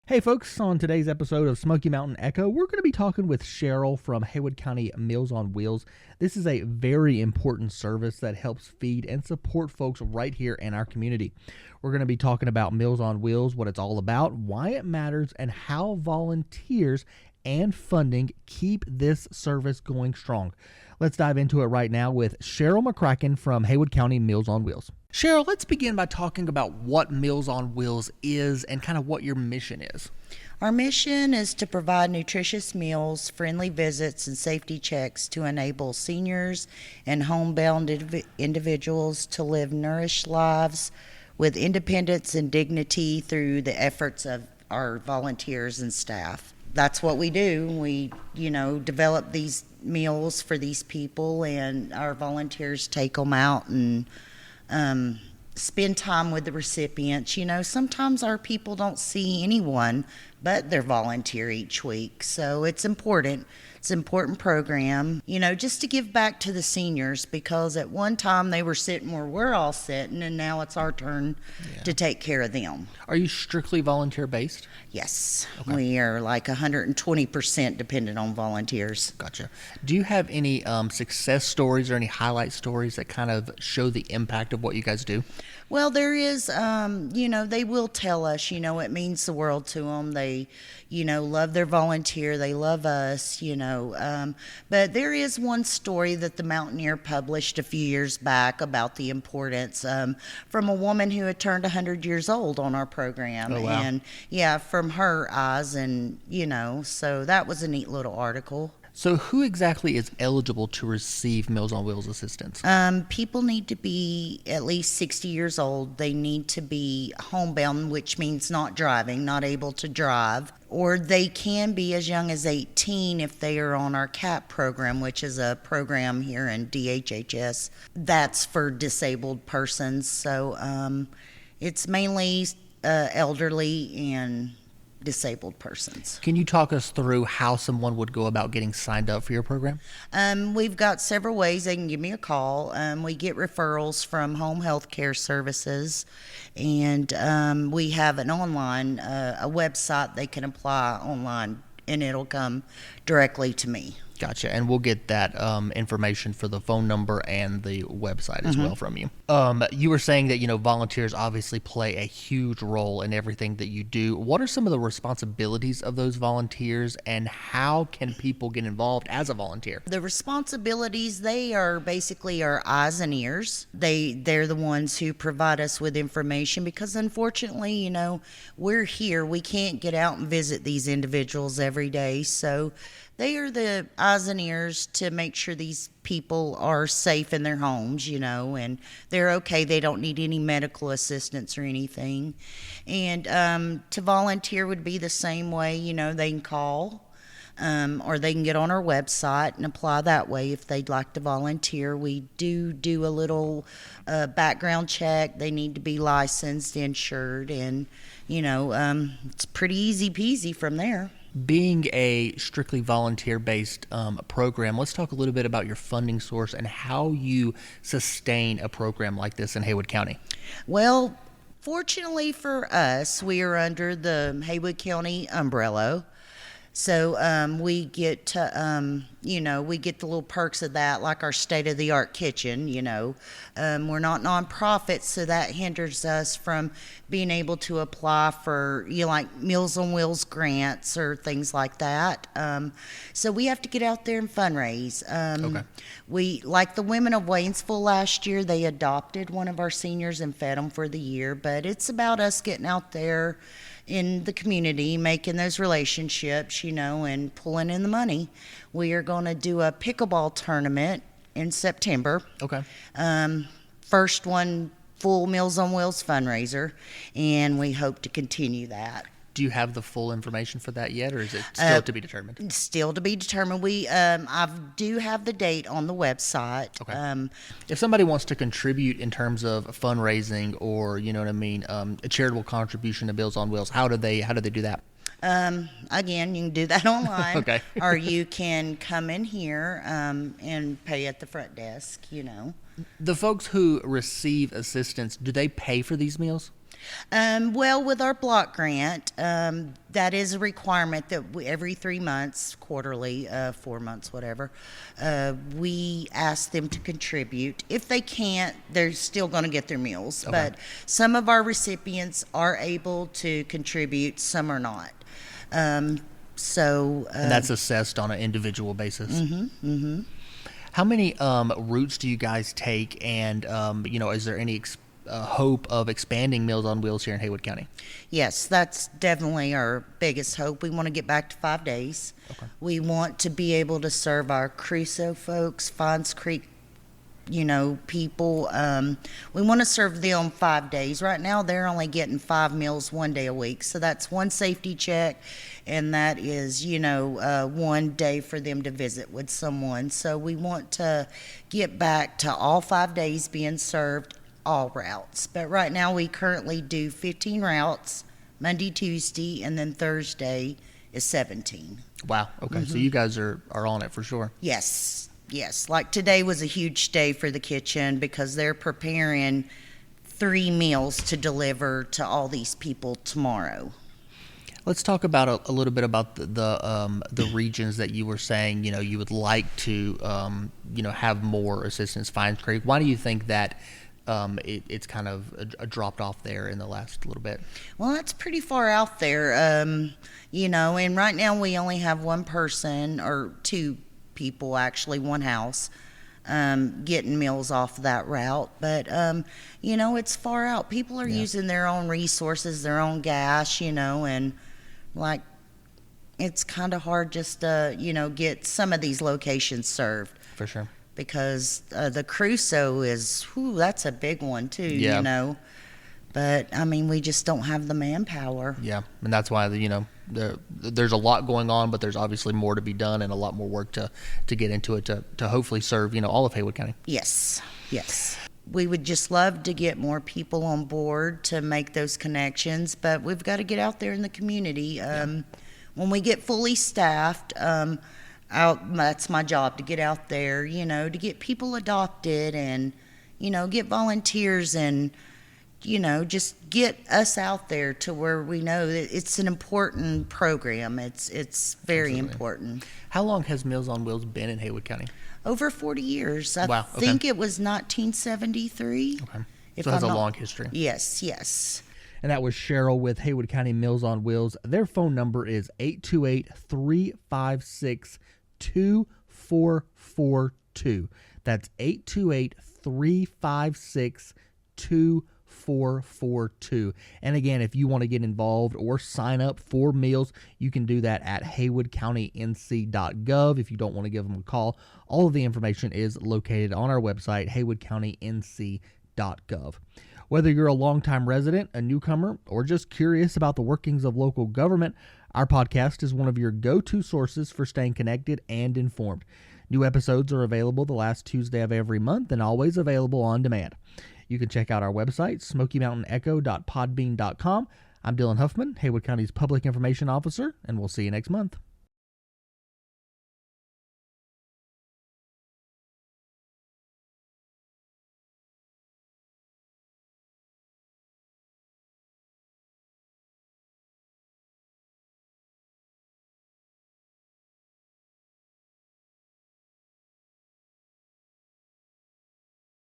Hey folks, on today's episode of Smoky Mountain Echo, we're going to be talking with Cheryl from Haywood County Meals on Wheels. This is a very important service that helps feed and support folks right here in our community. We're going to be talking about Meals on Wheels, what it's all about, why it matters, and how volunteers and funding keep this service going strong. Let's dive into it right now with Cheryl McCracken from Haywood County Meals on Wheels. Cheryl, let's begin by talking about what Meals on Wheels is and kind of what your mission is. Our mission is to provide nutritious meals, friendly visits, and safety checks to enable seniors and homebound individuals to live nourished lives with independence and dignity through the efforts of our volunteers and staff. That's what we do. We, develop these meals for these people, and our volunteers take them out and spend time with the recipients. Sometimes our people don't see anyone but their volunteer each week. So it's important. It's an important program, just to give back to the seniors, because at one time they were sitting where we're all sitting, and now it's our turn to take care of them. Are you strictly volunteer based? Yes. Okay. We are like 120% dependent on volunteers. Gotcha. Do you have any success stories or any highlight stories that kind of show the impact of what you guys do? Well, there is, they will tell us, it means the world to them. They, love their volunteer. They love us, but there is one story that the Mountaineer published a few years back about the importance from a woman who had turned 100 years old on our program. Oh, wow. And from her eyes, and, so that was a neat little article. So who exactly is eligible to receive Meals on Wheels assistance? People need to be at least 60 years old. They need to be homebound, which means not driving, not able to drive. Or they can be as young as 18 if they are on our CAP program, which is a program here in DHHS. That's for disabled persons. So it's mainly elderly and disabled persons. Can you talk us through how someone would go about getting signed up for your program? We've got several ways. They can give me a call. We get referrals from home health care services, and we have an online, a website they can apply online, and it'll come directly to me. Gotcha. And we'll get that information for the phone number and the website as well from you. You were saying that, volunteers obviously play a huge role in everything that you do. What are some of the responsibilities of those volunteers, and how can people get involved as a volunteer? The responsibilities, they are basically our eyes and ears. They're the ones who provide us with information, because unfortunately, we're here. We can't get out and visit these individuals every day. So they are the eyes and ears to make sure these people are safe in their homes, and they're okay. They don't need any medical assistance or anything. And to volunteer would be the same way. They can call or they can get on our website and apply that way if they'd like to volunteer. We do a little background check. They need to be licensed, insured, and, it's pretty easy peasy from there. Being a strictly volunteer-based program, let's talk a little bit about your funding source and how you sustain a program like this in Haywood County. Well, fortunately for us, we are under the Haywood County umbrella. So we get to, we get the little perks of that, like our state-of-the-art kitchen, We're not nonprofits, so that hinders us from being able to apply for, like Meals on Wheels grants or things like that. So we have to get out there and fundraise. Okay. We, like the women of Waynesville last year, they adopted one of our seniors and fed them for the year. But it's about us getting out there in the community, making those relationships, and pulling in the money. We are going to do a pickleball tournament in September. Okay. First one, full Meals on Wheels fundraiser, and we hope to continue that. Do you have the full information for that yet, or is it still to be determined? Still to be determined. I do have the date on the website. Okay. If somebody wants to contribute in terms of fundraising or, a charitable contribution to Meals on Wheels, how do they do that? Again, you can do that online. Okay. Or you can come in here and pay at the front desk, The folks who receive assistance, do they pay for these meals? Well, with our block grant, that is a requirement that every 3 months, quarterly, 4 months, whatever, we ask them to contribute. If they can't, they're still going to get their meals. Okay. But some of our recipients are able to contribute, some are not. And that's assessed on an individual basis. How many routes do you guys take, and is there any hope of expanding Meals on Wheels here in Haywood County? Yes, that's definitely our biggest hope. We want to get back to 5 days. Okay. We want to be able to serve our Crusoe folks, Fonz Creek, people. We want to serve them 5 days. Right now, they're only getting 5 meals 1 day a week. So that's one safety check, and that is, 1 day for them to visit with someone. So we want to get back to all 5 days being served, all routes. But right now we currently do 15 routes, Monday, Tuesday, and then Thursday is 17. Wow. Okay. So you guys are on it for sure. Yes. Like today was a huge day for the kitchen because they're preparing 3 meals to deliver to all these people tomorrow. Let's talk about a little bit about the regions that you were saying, you would like to, have more assistance. Fines Creek. Why do you think that it's kind of dropped off there in the last little bit? Well, that's pretty far out there, and right now we only have one person, or 2 people actually, one house, getting meals off that route. But, it's far out. People are using their own resources, their own gas, and like it's kind of hard just to, get some of these locations served. For sure. Because the Crusoe is, that's a big one too, Yeah. But, we just don't have the manpower. Yeah, and that's why, there's a lot going on, but there's obviously more to be done and a lot more work to get into it to hopefully serve, all of Haywood County. Yes. We would just love to get more people on board to make those connections, but we've got to get out there in the community. When we get fully staffed, that's my job, to get out there, to get people adopted and, get volunteers and, just get us out there to where we know that it's an important program. It's very Absolutely. important. How long has Meals on Wheels been in Haywood County? Over 40 years. I Wow, okay. think it was 1973. Okay. If So it has I'm a not- long history. Yes. And that was Cheryl with Haywood County Meals on Wheels. Their phone number is 828-356-2442. That's 828-356-2442. And again, if you want to get involved or sign up for meals, you can do that at haywoodcountync.gov. If you don't want to give them a call, all of the information is located on our website, haywoodcountync.gov. Whether you're a longtime resident, a newcomer, or just curious about the workings of local government, our podcast is one of your go-to sources for staying connected and informed. New episodes are available the last Tuesday of every month and always available on demand. You can check out our website, smokymountainecho.podbean.com. I'm Dillon Huffman, Haywood County's Public Information Officer, and we'll see you next month.